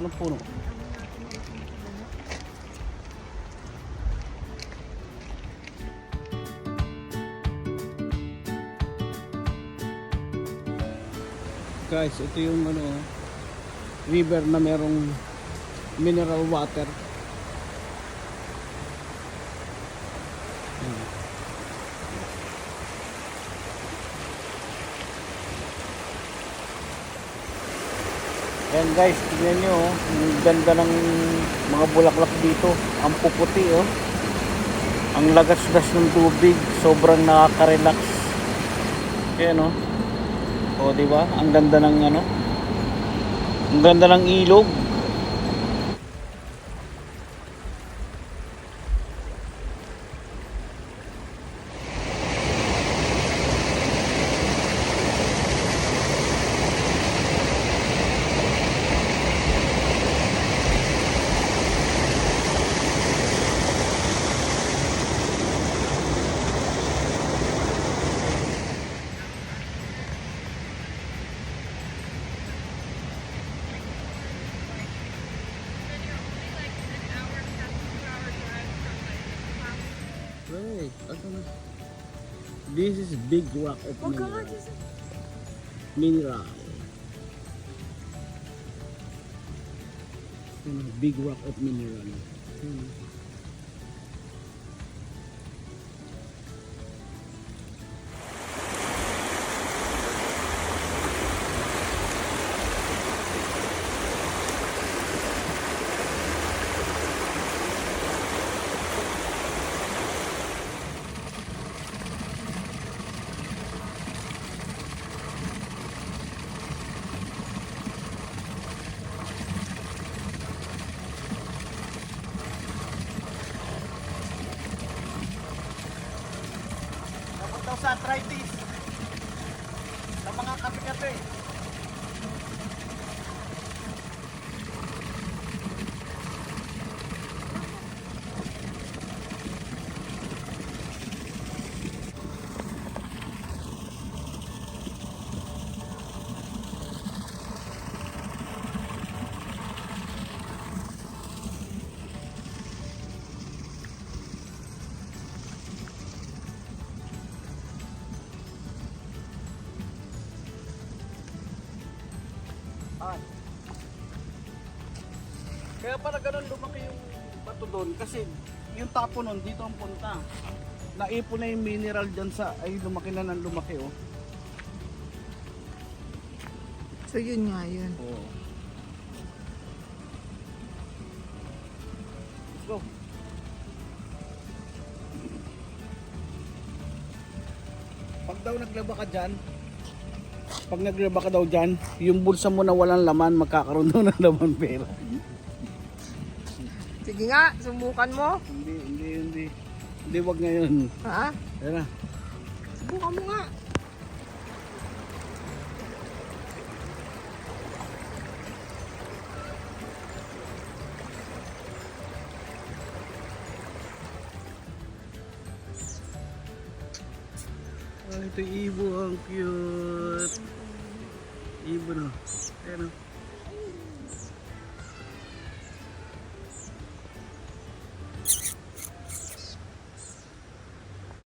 Anong puno? Guys, ito yung ano, river na merong mineral water. Ayan guys, tignan nyo oh, ang ganda ng mga bulaklak dito, ang puputi oh, ang lagas-gas ng tubig, sobrang nakaka-relax. Ayan oh, oh diba, ang ganda ng ano, ang ganda ng ilog. This is big rock of mineral. Big rock of mineral. Sa arthritis sa mga kape-kape. Kaya para ganun lumaki yung bato doon kasi yung tapo nun dito ang punta. Naipon na yung mineral dyan sa ay lumaki na ng lumaki oh. So yun nga yun. Oo. Let's go. Pag daw naglaba ka dyan, pag naglaba ka daw dyan, yung bulsa mo na walang laman, magkakaroon daw ng laman pera. Sige nga, subukan mo. Hindi, wag ngayon. Ha? Tara. Subukan mo nga. Ito yung ibo, ang cute. Ibo no. Ayan o.